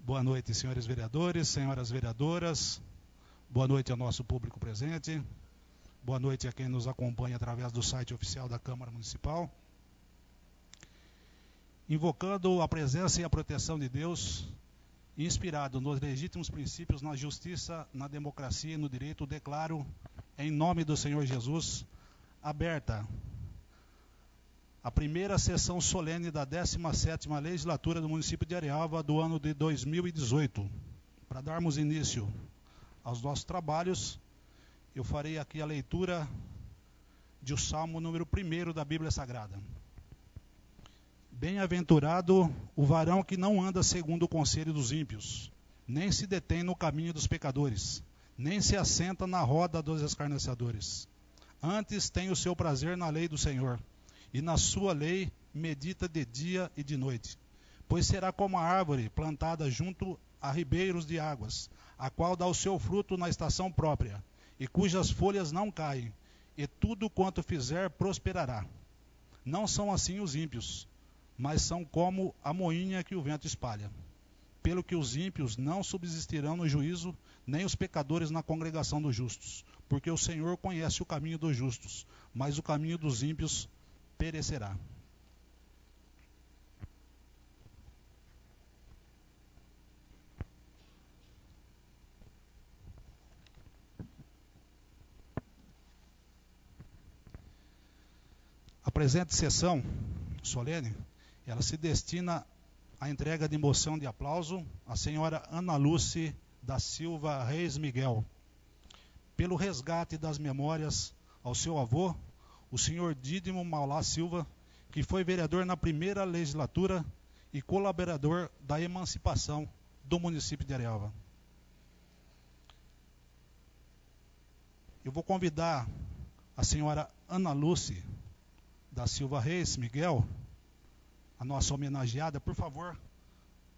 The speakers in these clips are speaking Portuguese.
Boa noite, senhores vereadores, senhoras vereadoras. Boa noite ao nosso público presente. Boa noite a quem nos acompanha através do site oficial da Câmara Municipal. Invocando a presença e a proteção de Deus, inspirado nos legítimos princípios, na justiça, na democracia e no direito, declaro, em nome do Senhor Jesus, aberta a primeira sessão solene da 17ª Legislatura do município de Arialva do ano de 2018. Para darmos início aos nossos trabalhos, eu farei aqui a leitura de o Salmo número 1 da Bíblia Sagrada. Bem-aventurado o varão que não anda segundo o conselho dos ímpios, nem se detém no caminho dos pecadores, nem se assenta na roda dos escarnecedores. Antes tem o seu prazer na lei do Senhor, e na sua lei medita de dia e de noite. Pois será como a árvore plantada junto a ribeiros de águas, a qual dá o seu fruto na estação própria, e cujas folhas não caem, e tudo quanto fizer prosperará. Não são assim os ímpios, mas são como a moinha que o vento espalha. Pelo que os ímpios não subsistirão no juízo, nem os pecadores na congregação dos justos, porque o Senhor conhece o caminho dos justos, mas o caminho dos ímpios perecerá. A presente sessão solene, ela se destina à entrega de moção de aplauso à senhora Ana Lúcia da Silva Reis Miguel, pelo resgate das memórias ao seu avô, o senhor Dídimo Maulá Silva, que foi vereador na primeira legislatura e colaborador da emancipação do município de Arialva. Eu vou convidar a senhora Ana Lúcia da Silva Reis Miguel, a nossa homenageada, por favor,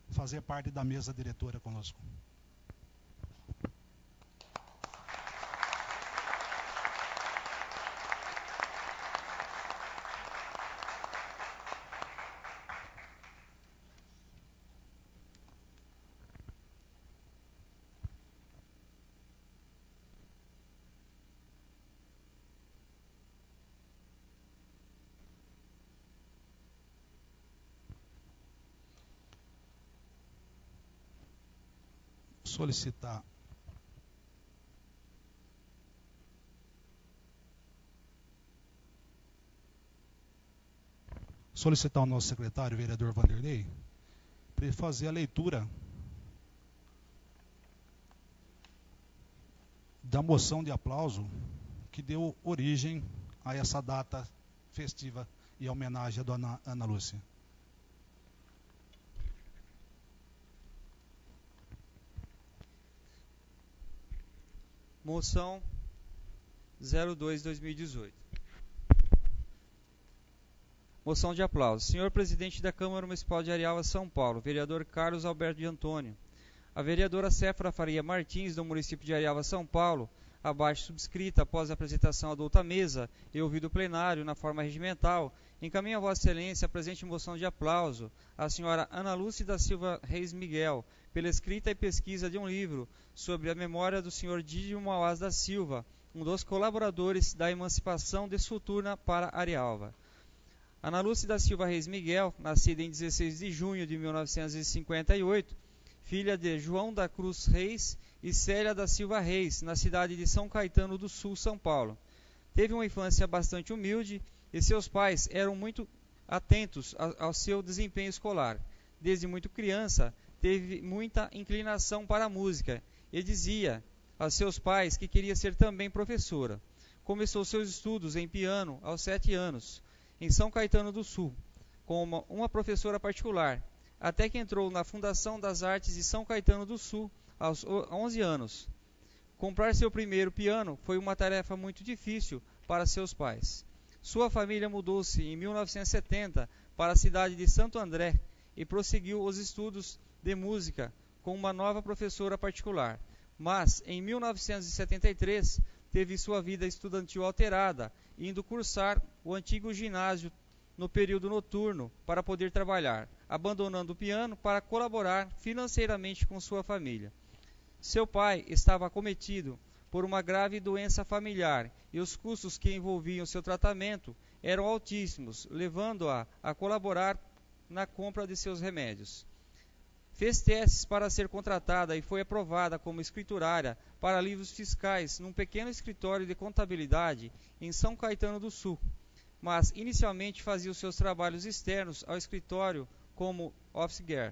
fazer parte da mesa diretora conosco. Solicitar ao nosso secretário, o vereador Vanderlei, para ele fazer a leitura da moção de aplauso que deu origem a essa data festiva e homenagem à dona Ana Lúcia. Moção 02/2018. Moção de aplauso. Senhor Presidente da Câmara Municipal de Arialva, São Paulo, vereador Carlos Alberto de Antônio, a vereadora Séfora Faria Martins, do município de Arialva, São Paulo, abaixo subscrita, após a apresentação à outra mesa e ouvido o plenário na forma regimental, encaminha a Vossa Excelência a presente moção de aplauso à senhora Ana Lúcia da Silva Reis Miguel, pela escrita e pesquisa de um livro sobre a memória do senhor Dídimo Maulá da Silva, um dos colaboradores da emancipação desfuturna para Arialva. Ana Lúcia da Silva Reis Miguel, nascida em 16 de junho de 1958, filha de João da Cruz Reis e Célia da Silva Reis, na cidade de São Caetano do Sul, São Paulo. Teve uma infância bastante humilde e seus pais eram muito atentos ao seu desempenho escolar. Desde muito criança, teve muita inclinação para a música e dizia aos seus pais que queria ser também professora. Começou seus estudos em piano aos 7 anos, em São Caetano do Sul, com uma professora particular, até que entrou na Fundação das Artes de São Caetano do Sul aos 11 anos. Comprar seu primeiro piano foi uma tarefa muito difícil para seus pais. Sua família mudou-se em 1970 para a cidade de Santo André e prosseguiu os estudos de música com uma nova professora particular. Mas, em 1973, teve sua vida estudantil alterada, indo cursar o antigo ginásio no período noturno para poder trabalhar, abandonando o piano para colaborar financeiramente com sua família. Seu pai estava acometido por uma grave doença familiar e os custos que envolviam seu tratamento eram altíssimos, levando-a a colaborar na compra de seus remédios. Fez testes para ser contratada e foi aprovada como escriturária para livros fiscais num pequeno escritório de contabilidade em São Caetano do Sul, mas inicialmente fazia os seus trabalhos externos ao escritório como office girl.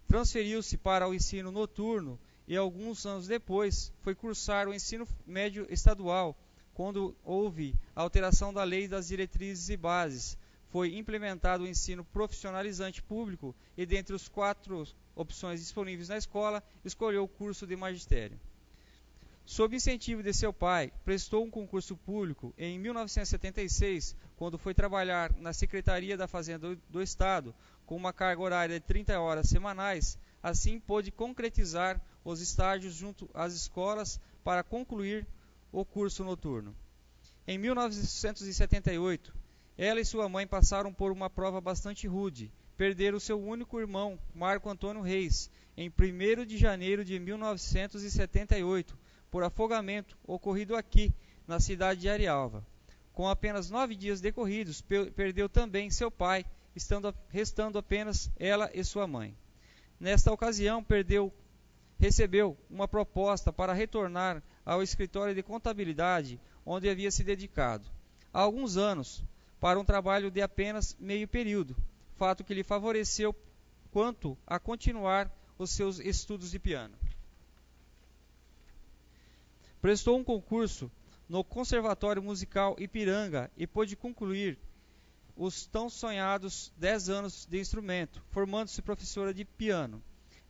Transferiu-se para o ensino noturno e alguns anos depois foi cursar o ensino médio estadual, quando houve a alteração da Lei das Diretrizes e Bases. Foi implementado o ensino profissionalizante público e, dentre as 4 opções disponíveis na escola, escolheu o curso de magistério. Sob incentivo de seu pai, prestou um concurso público em 1976, quando foi trabalhar na Secretaria da Fazenda do Estado, com uma carga horária de 30 horas semanais. Assim, pôde concretizar os estágios junto às escolas para concluir o curso noturno. Em 1978, ela e sua mãe passaram por uma prova bastante rude. Perderam seu único irmão, Marco Antônio Reis, em 1º de janeiro de 1978, por afogamento ocorrido aqui, na cidade de Arialva. Com apenas 9 dias decorridos, perdeu também seu pai, restando apenas ela e sua mãe. Nesta ocasião, recebeu uma proposta para retornar ao escritório de contabilidade, onde havia se dedicado há alguns anos para um trabalho de apenas meio período, fato que lhe favoreceu quanto a continuar os seus estudos de piano. Prestou um concurso no Conservatório Musical Ipiranga e pôde concluir os tão sonhados 10 anos de instrumento, formando-se professora de piano.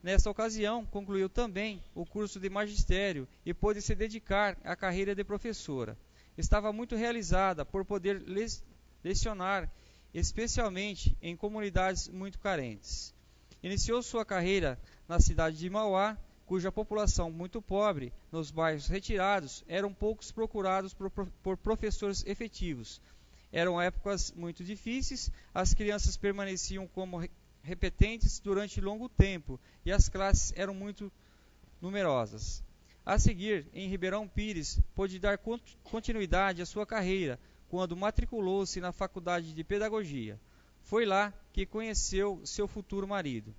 Nesta ocasião, concluiu também o curso de magistério e pôde se dedicar à carreira de professora. Estava muito realizada por poder lecionar, especialmente em comunidades muito carentes. Iniciou sua carreira na cidade de Mauá, cuja população muito pobre, nos bairros retirados, eram poucos procurados por professores efetivos. Eram épocas muito difíceis, as crianças permaneciam como repetentes durante longo tempo e as classes eram muito numerosas. A seguir, em Ribeirão Pires, pôde dar continuidade à sua carreira quando matriculou-se na Faculdade de Pedagogia. Foi lá que conheceu seu futuro marido.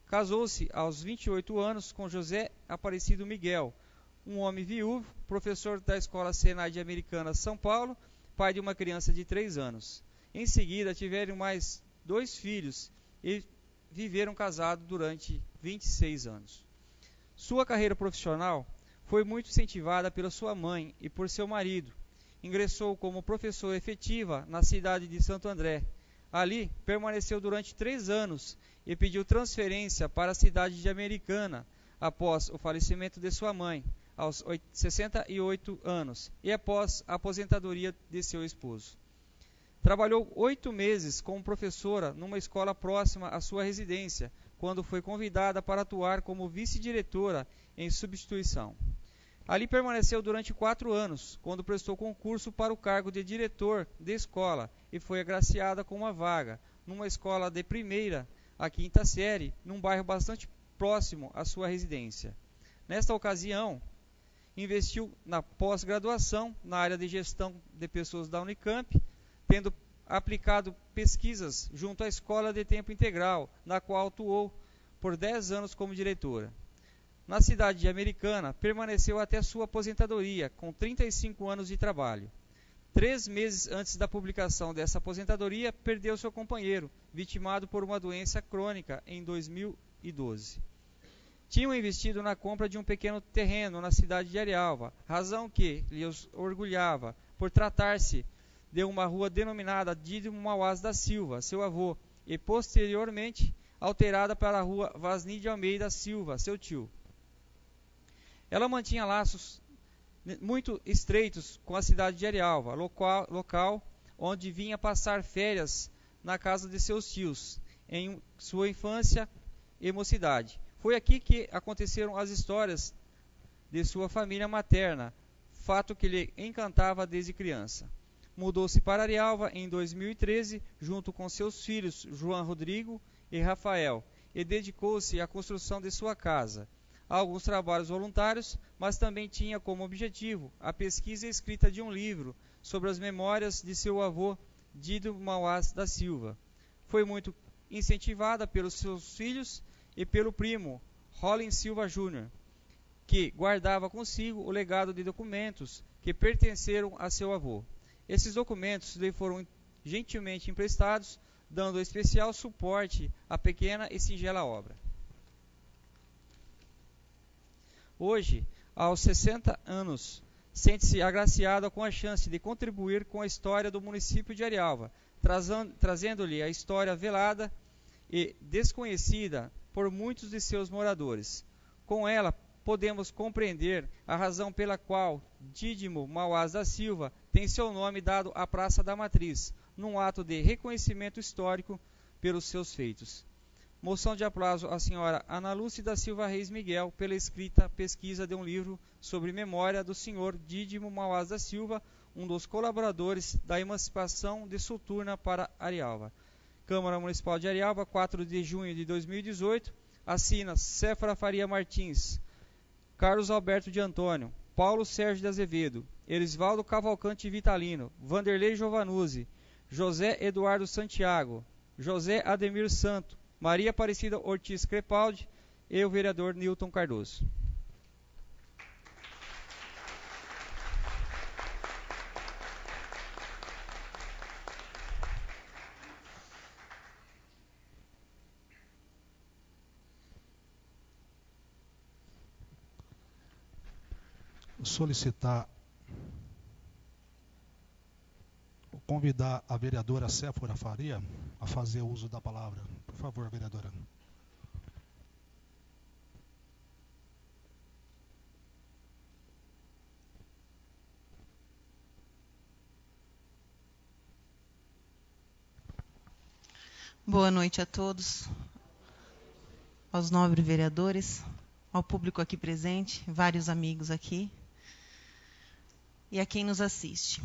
Casou-se aos 28 anos com José Aparecido Miguel, um homem viúvo, professor da Escola Senai de Americana, São Paulo, pai de uma criança de 3 anos. Em seguida, tiveram mais 2 filhos e viveram casados durante 26 anos. Sua carreira profissional foi muito incentivada pela sua mãe e por seu marido. Ingressou como professora efetiva na cidade de Santo André. Ali, permaneceu durante 3 anos e pediu transferência para a cidade de Americana após o falecimento de sua mãe, aos 68 anos, e após a aposentadoria de seu esposo. Trabalhou 8 meses como professora numa escola próxima à sua residência, quando foi convidada para atuar como vice-diretora em substituição. Ali permaneceu durante 4 anos, quando prestou concurso para o cargo de diretor de escola e foi agraciada com uma vaga numa escola de primeira a 5ª série, num bairro bastante próximo à sua residência. Nesta ocasião, investiu na pós-graduação na área de gestão de pessoas da Unicamp, tendo aplicado pesquisas junto à Escola de Tempo Integral, na qual atuou por 10 anos como diretora. Na cidade de Americana, permaneceu até sua aposentadoria, com 35 anos de trabalho. 3 meses antes da publicação dessa aposentadoria, perdeu seu companheiro, vitimado por uma doença crônica em 2012. Tinham investido na compra de um pequeno terreno na cidade de Arialva, razão que lhes orgulhava, por tratar-se de uma rua denominada Didio Mauás da Silva, seu avô, e posteriormente alterada para a rua Vasni de Almeida Silva, seu tio. Ela mantinha laços muito estreitos com a cidade de Arialva, local onde vinha passar férias na casa de seus tios, em sua infância e mocidade. Foi aqui que aconteceram as histórias de sua família materna, fato que lhe encantava desde criança. Mudou-se para Arialva em 2013, junto com seus filhos João Rodrigo e Rafael, e dedicou-se à construção de sua casa, a alguns trabalhos voluntários, mas também tinha como objetivo a pesquisa e escrita de um livro sobre as memórias de seu avô, Dídimo Mauás da Silva. Foi muito incentivada pelos seus filhos e pelo primo, Rollin Silva Jr., que guardava consigo o legado de documentos que pertenceram a seu avô. Esses documentos lhe foram gentilmente emprestados, dando especial suporte à pequena e singela obra. Hoje, aos 60 anos, sente-se agraciada com a chance de contribuir com a história do município de Arialva, trazendo-lhe a história velada e desconhecida por muitos de seus moradores. Com ela, podemos compreender a razão pela qual Dídimo Mauás da Silva tem seu nome dado à Praça da Matriz, num ato de reconhecimento histórico pelos seus feitos. Moção de aplauso à senhora Ana Lúcia da Silva Reis Miguel pela escrita pesquisa de um livro sobre memória do senhor Dídimo Mauás da Silva, um dos colaboradores da emancipação de Soturna para Arialva. Câmara Municipal de Arialva, 4 de junho de 2018, assina Séfora Faria Martins, Carlos Alberto de Antônio, Paulo Sérgio de Azevedo, Erisvaldo Cavalcante Vitalino, Vanderlei Giovanuzzi, José Eduardo Santiago, José Ademir Santo, Maria Aparecida Ortiz Crepaldi e o vereador Nilton Cardoso. Convidar a vereadora Séfora Faria a fazer uso da palavra. Por favor, vereadora. Boa noite a todos, aos nobres vereadores, ao público aqui presente, vários amigos aqui, e a quem nos assiste.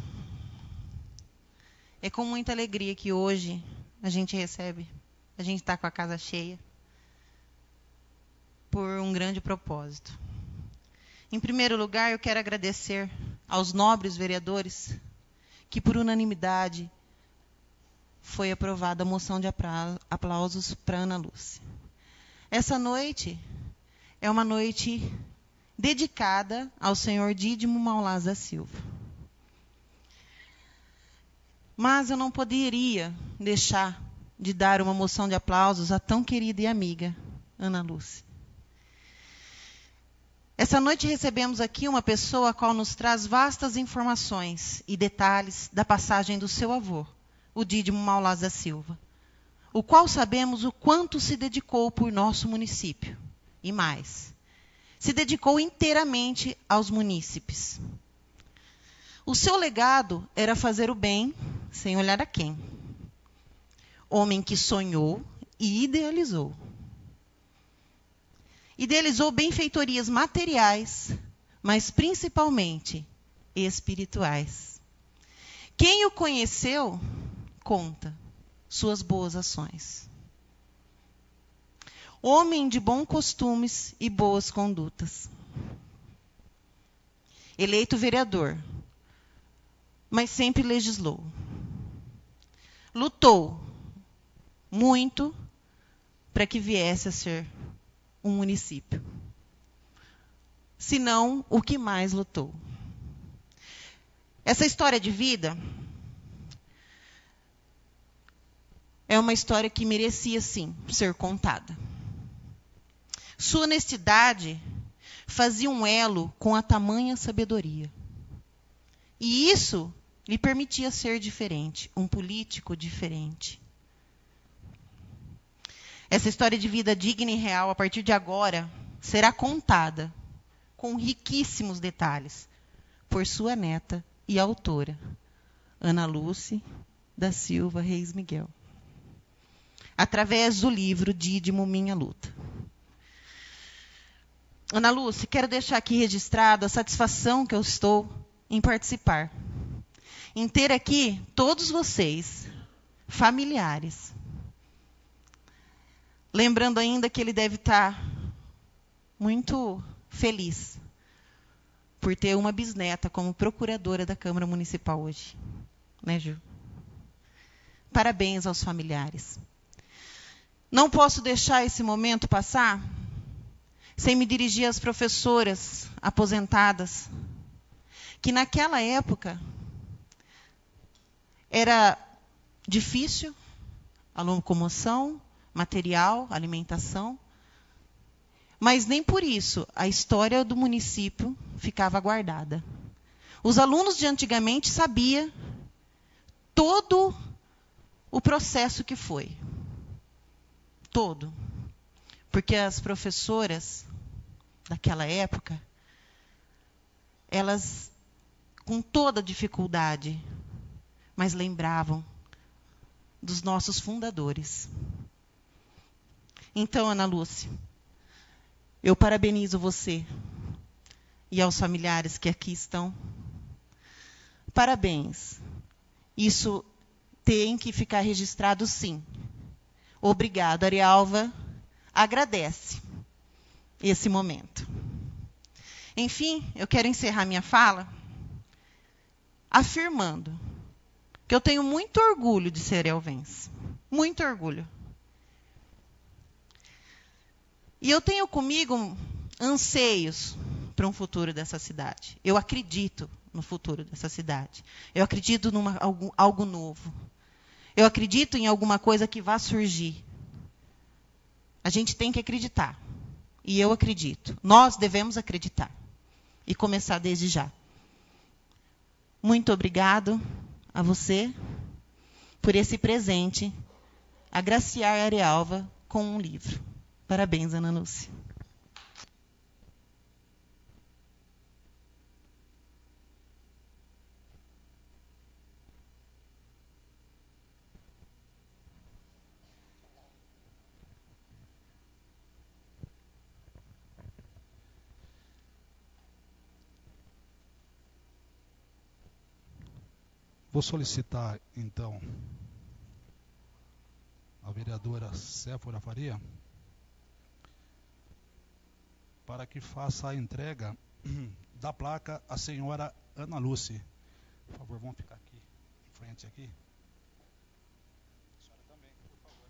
É com muita alegria que hoje a gente está com a casa cheia, por um grande propósito. Em primeiro lugar, eu quero agradecer aos nobres vereadores que, por unanimidade, foi aprovada a moção de aplausos para Ana Lúcia. Essa noite é uma noite dedicada ao senhor Dídimo Mauás da Silva. Mas eu não poderia deixar de dar uma moção de aplausos à tão querida e amiga Ana Lúcia. Essa noite recebemos aqui uma pessoa a qual nos traz vastas informações e detalhes da passagem do seu avô, o Dídimo Mauás da Silva, o qual sabemos o quanto se dedicou por nosso município. E mais, se dedicou inteiramente aos munícipes. O seu legado era fazer o bem, sem olhar a quem. Homem que sonhou e idealizou. Idealizou benfeitorias materiais, mas principalmente espirituais. Quem o conheceu, conta suas boas ações. Homem de bons costumes e boas condutas. Eleito vereador, mas sempre legislou. Lutou muito para que viesse a ser um município. Se não, o que mais lutou? Essa história de vida é uma história que merecia, sim, ser contada. Sua honestidade fazia um elo com a tamanha sabedoria. E isso lhe permitia ser diferente, um político diferente. Essa história de vida digna e real, a partir de agora, será contada com riquíssimos detalhes por sua neta e autora, Ana Lúcia da Silva Reis Miguel, através do livro Dídimo, Minha Luta. Ana Lúcia, quero deixar aqui registrado a satisfação que eu estou em participar. em ter aqui todos vocês, familiares. Lembrando ainda que ele deve estar muito feliz por ter uma bisneta como procuradora da Câmara Municipal hoje. Né, Ju? Parabéns aos familiares. Não posso deixar esse momento passar sem me dirigir às professoras aposentadas, que naquela época era difícil a locomoção, material, alimentação, mas nem por isso a história do município ficava guardada. Os alunos de antigamente sabiam todo o processo que foi. Todo. Porque as professoras daquela época, elas, com toda dificuldade, mas lembravam dos nossos fundadores. Então, Ana Lúcia, eu parabenizo você e aos familiares que aqui estão. Parabéns. Isso tem que ficar registrado, sim. Obrigado, Arialva. Agradece esse momento. Enfim, eu quero encerrar minha fala afirmando que eu tenho muito orgulho de ser arialvense. Muito orgulho. E eu tenho comigo anseios para um futuro dessa cidade. Eu acredito no futuro dessa cidade. Eu acredito em algo novo. Eu acredito em alguma coisa que vai surgir. A gente tem que acreditar. E eu acredito. Nós devemos acreditar. E começar desde já. Muito obrigado a você por esse presente, agraciar a Arialva com um livro. Parabéns, Ana Lúcia. Vou solicitar, então, a vereadora Séfora Faria para que faça a entrega da placa à senhora Ana Lúcia. Por favor, vamos ficar aqui, em frente aqui. A senhora também, por favor.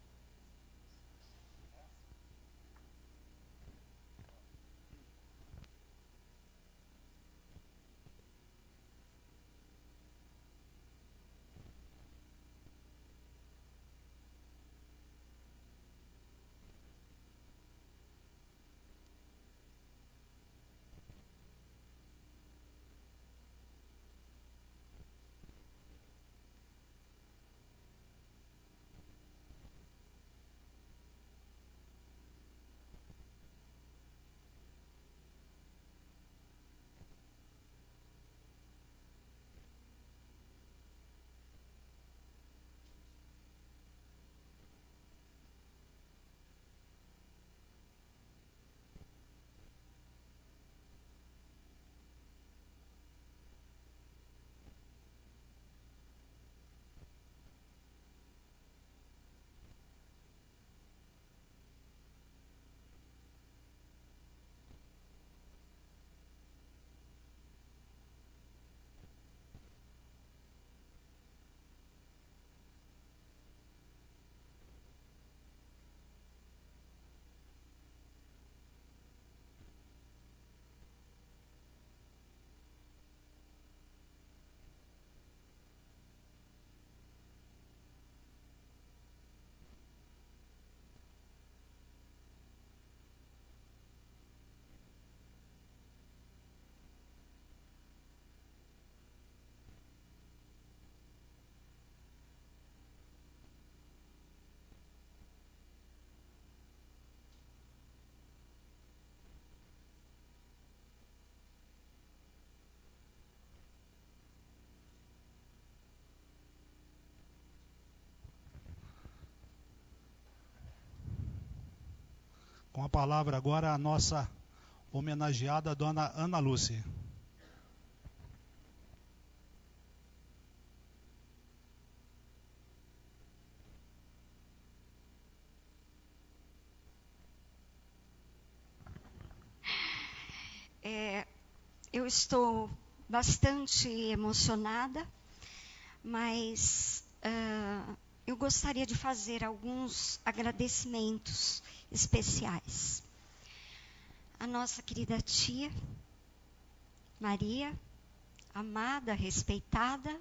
Com a palavra agora a nossa homenageada dona Ana Lúcia. Eu estou bastante emocionada, mas eu gostaria de fazer alguns agradecimentos especiais. A nossa querida tia, Maria, amada, respeitada,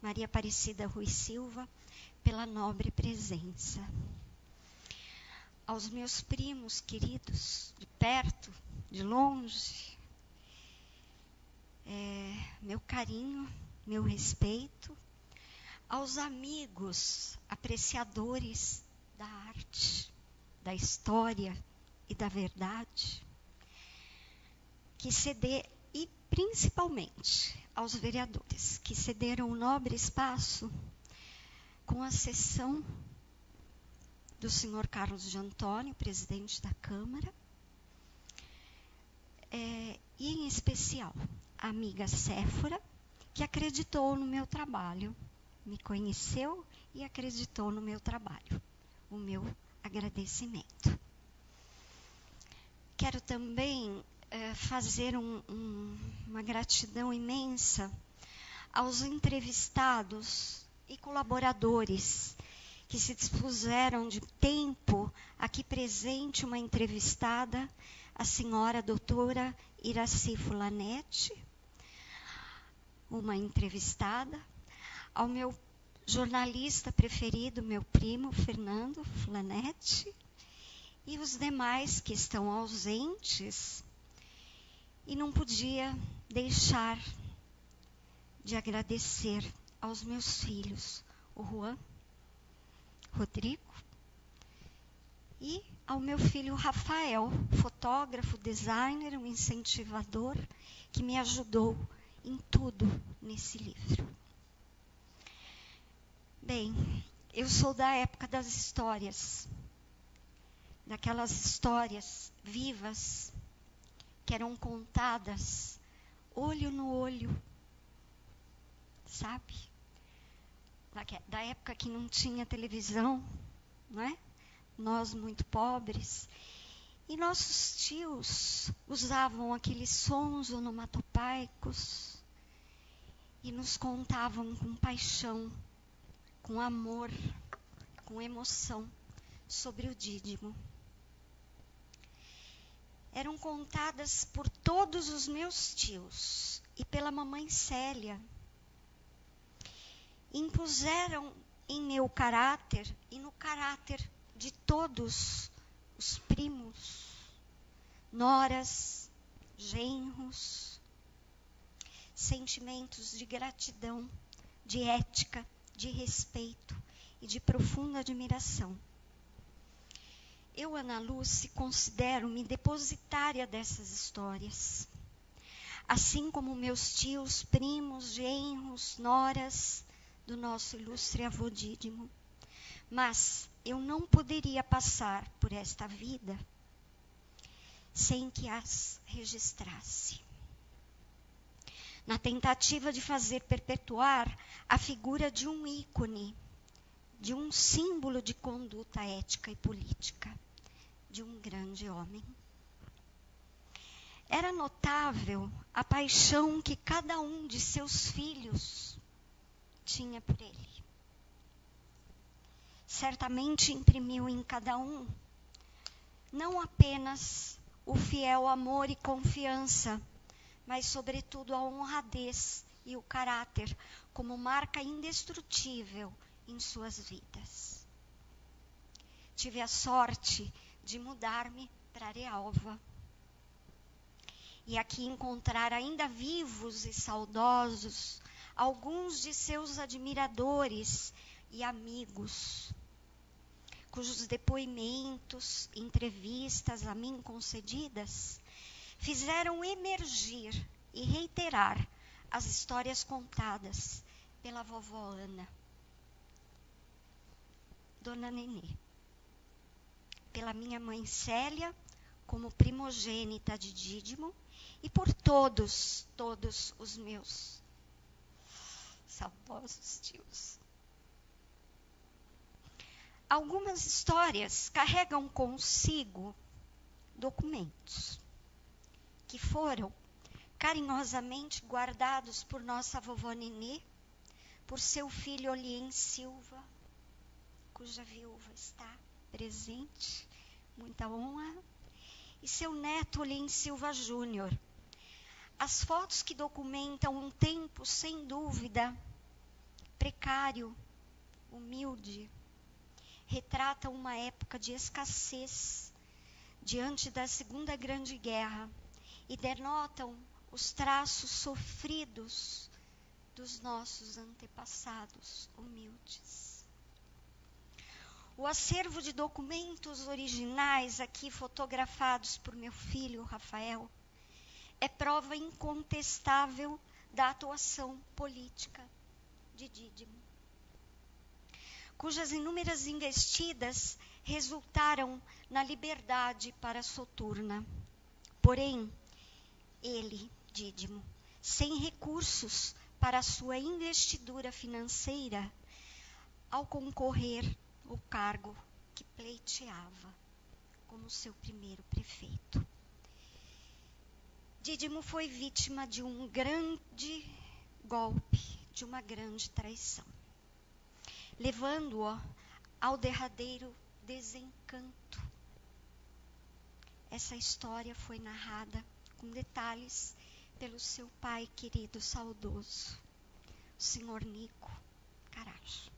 Maria Aparecida Rui Silva, pela nobre presença. Aos meus primos queridos, de perto, de longe, meu carinho, meu respeito. Aos amigos apreciadores da arte, da história e da verdade, e principalmente aos vereadores que cederam o nobre espaço com a cessão do senhor Carlos de Antônio, presidente da Câmara, e em especial a amiga Séfora, que acreditou no meu trabalho, me conheceu e acreditou no meu trabalho. O meu agradecimento. Quero também fazer uma gratidão imensa aos entrevistados e colaboradores que se dispuseram de tempo aqui presente, uma entrevistada, a senhora doutora Iraci Fulanetti, uma entrevistada, ao meu jornalista preferido, meu primo, Fernando Fulanetti, e os demais que estão ausentes. E não podia deixar de agradecer aos meus filhos, o Juan, Rodrigo, e ao meu filho Rafael, fotógrafo, designer, um incentivador, que me ajudou em tudo nesse livro. Bem, eu sou da época das histórias, daquelas histórias vivas que eram contadas olho no olho, sabe? Da época que não tinha televisão, não é? Nós muito pobres. E nossos tios usavam aqueles sons onomatopeicos e nos contavam com paixão, com amor, com emoção sobre o Dídimo. Eram contadas por todos os meus tios e pela mamãe Célia. Impuseram em meu caráter e no caráter de todos os primos, noras, genros, sentimentos de gratidão, de ética, de respeito e de profunda admiração. Eu, Ana Lúcia, considero-me depositária dessas histórias, assim como meus tios, primos, genros, noras do nosso ilustre avô Dídimo. Mas eu não poderia passar por esta vida sem que as registrasse. Na tentativa de fazer perpetuar a figura de um ícone, de um símbolo de conduta ética e política, de um grande homem. Era notável a paixão que cada um de seus filhos tinha por ele. Certamente imprimiu em cada um não apenas o fiel amor e confiança, mas sobretudo a honradez e o caráter como marca indestrutível em suas vidas. Tive a sorte de mudar-me para Arealva e aqui encontrar ainda vivos e saudosos alguns de seus admiradores e amigos, cujos depoimentos, entrevistas a mim concedidas, fizeram emergir e reiterar as histórias contadas pela vovó Ana, Dona Nenê, pela minha mãe Célia, como primogênita de Dídimo, e por todos os meus saudosos tios. Algumas histórias carregam consigo documentos que foram carinhosamente guardados por nossa vovó Nenê, por seu filho Olien Silva, cuja viúva está presente, muita honra, e seu neto Olien Silva Júnior. As fotos que documentam um tempo, sem dúvida, precário, humilde, retratam uma época de escassez diante da Segunda Grande Guerra e denotam os traços sofridos dos nossos antepassados humildes. O acervo de documentos originais aqui fotografados por meu filho Rafael é prova incontestável da atuação política de Dídimo, cujas inúmeras investidas resultaram na liberdade para Soturna. Porém, ele, Dídimo, sem recursos para sua investidura financeira, ao concorrer ao cargo que pleiteava como seu primeiro prefeito. Dídimo foi vítima de um grande golpe, de uma grande traição, levando-o ao derradeiro desencanto. Essa história foi narrada com detalhes pelo seu pai querido, saudoso, o senhor Nico Caracho.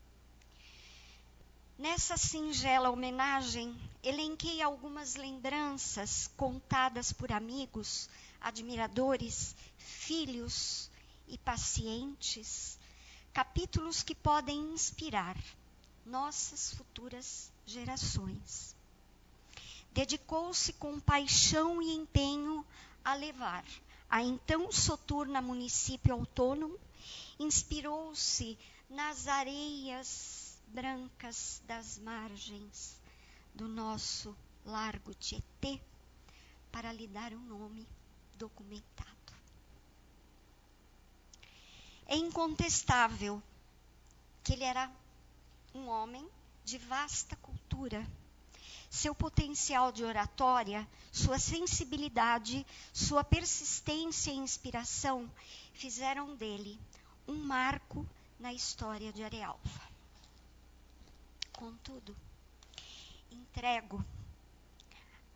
Nessa singela homenagem, elenquei algumas lembranças contadas por amigos, admiradores, filhos e pacientes, capítulos que podem inspirar nossas futuras gerações. Dedicou-se com paixão e empenho a levar a então Soturna município autônomo, inspirou-se nas areias brancas das margens do nosso Largo Tietê para lhe dar um nome documentado. É incontestável que ele era um homem de vasta cultura. Seu potencial de oratória, sua sensibilidade, sua persistência e inspiração fizeram dele um marco na história de Arealva. Contudo, entrego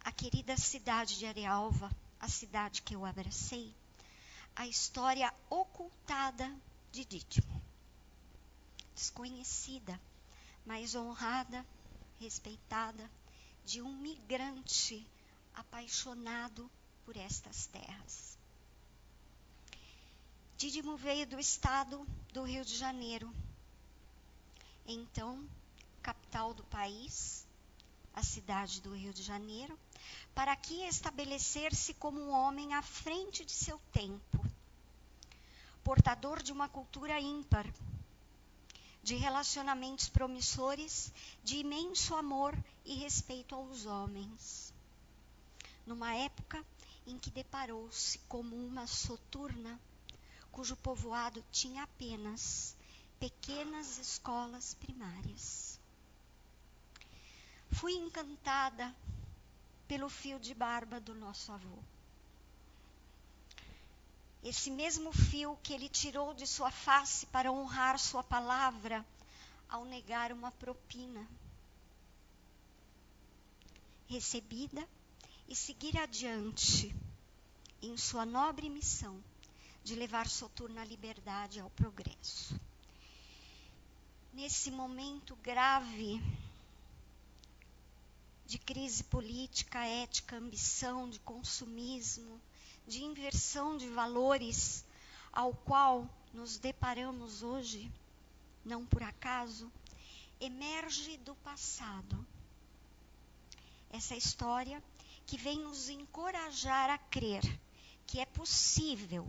à querida cidade de Arealva, a cidade que eu abracei, a história ocultada de Dídimo. Desconhecida, mas honrada, respeitada, de um migrante apaixonado por estas terras. Dídimo veio do estado do Rio de Janeiro, então capital do país, a cidade do Rio de Janeiro, para aqui estabelecer-se como um homem à frente de seu tempo, portador de uma cultura ímpar, de relacionamentos promissores, de imenso amor e respeito aos homens. Numa época em que deparou-se como uma Soturna, cujo povoado tinha apenas pequenas escolas primárias. Fui encantada pelo fio de barba do nosso avô. Esse mesmo fio que ele tirou de sua face para honrar sua palavra ao negar uma propina recebida e seguir adiante em sua nobre missão de levar Soturna à liberdade e ao progresso. Nesse momento grave de crise política, ética, ambição, de consumismo, de inversão de valores, ao qual nos deparamos hoje, não por acaso, emerge do passado essa história que vem nos encorajar a crer que é possível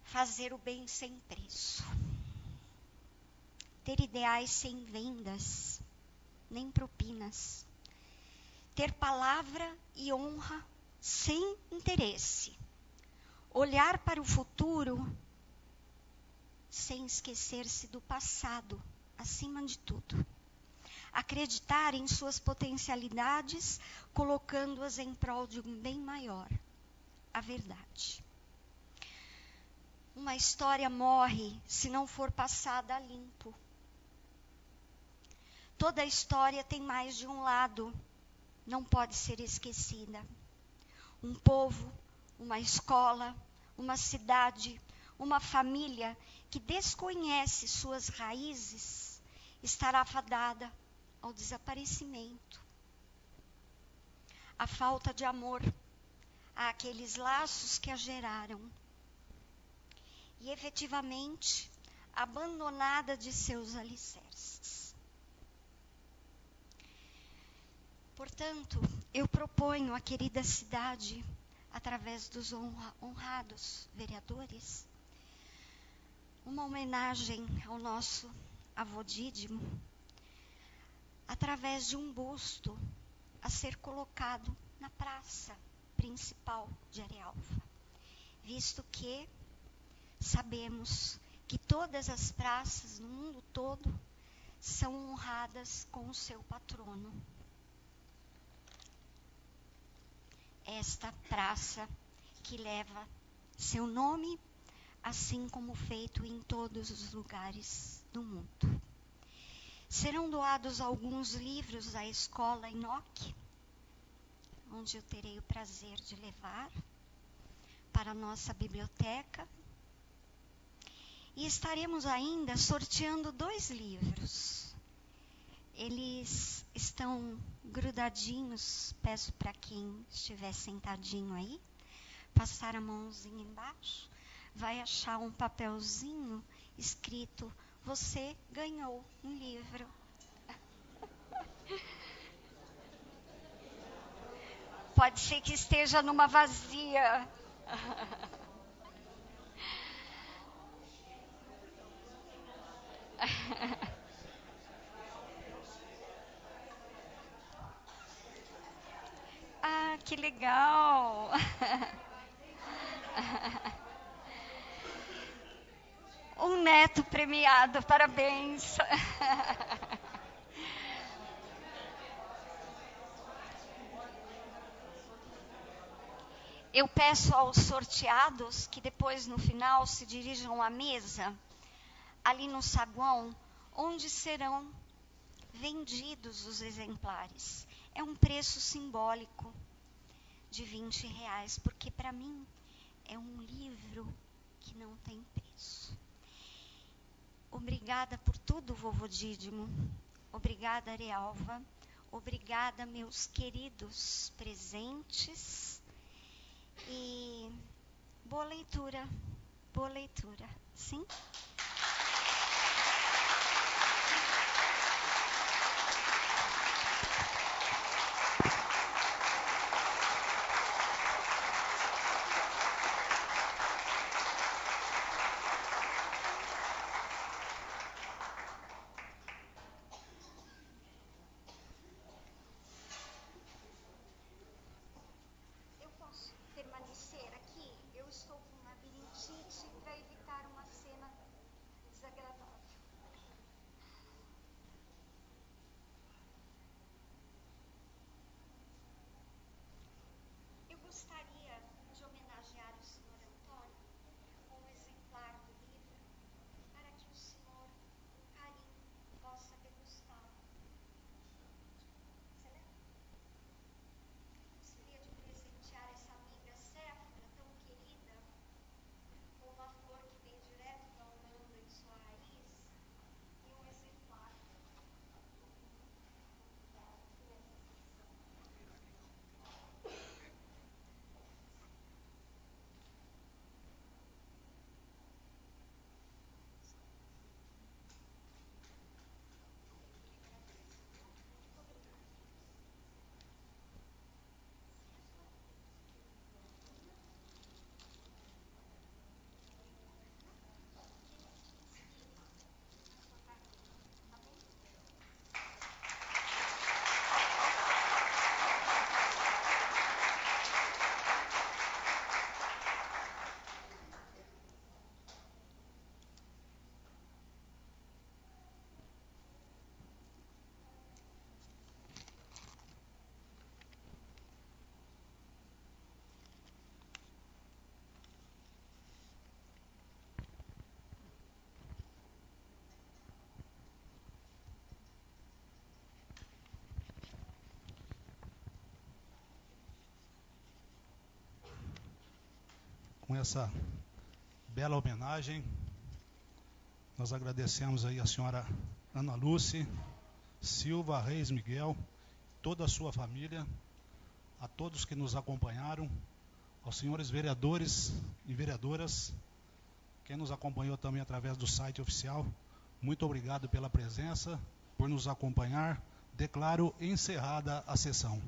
fazer o bem sem preço, ter ideais sem vendas, nem propinas, ter palavra e honra sem interesse, olhar para o futuro sem esquecer-se do passado, acima de tudo, acreditar em suas potencialidades, colocando-as em prol de um bem maior, a verdade. Uma história morre se não for passada a limpo. Toda história tem mais de um lado, não pode ser esquecida. Um povo, uma escola, uma cidade, uma família que desconhece suas raízes estará fadada ao desaparecimento. A falta de amor àqueles laços que a geraram. E efetivamente abandonada de seus alicerces. Portanto, eu proponho à querida cidade, através dos honrados vereadores, uma homenagem ao nosso avô Dídimo, através de um busto a ser colocado na praça principal de Arialva, visto que sabemos que todas as praças no mundo todo são honradas com o seu patrono. Esta praça que leva seu nome, assim como feito em todos os lugares do mundo. Serão doados alguns livros à escola Enoque, onde eu terei o prazer de levar para a nossa biblioteca. E estaremos ainda sorteando 2 livros. Eles estão grudadinhos, peço para quem estiver sentadinho aí, passar a mãozinha embaixo, vai achar um papelzinho escrito, você ganhou um livro. Pode ser que esteja numa vazia. Ah, que legal! Um neto premiado, parabéns! Eu peço aos sorteados que depois, no final, se dirijam à mesa, ali no saguão, onde serão vendidos os exemplares. É um preço simbólico de R$20, porque para mim é um livro que não tem preço. Obrigada por tudo, vovô Dídimo. Obrigada, Arialva. Obrigada, meus queridos presentes. E boa leitura. Boa leitura. Sim? Permanecer aqui, eu estou com labirintite para evitar uma cena com essa bela homenagem. Nós agradecemos aí a senhora Ana Lúcia Silva Reis Miguel, toda a sua família, a todos que nos acompanharam, aos senhores vereadores e vereadoras, quem nos acompanhou também através do site oficial. Muito obrigado pela presença, por nos acompanhar. Declaro encerrada a sessão.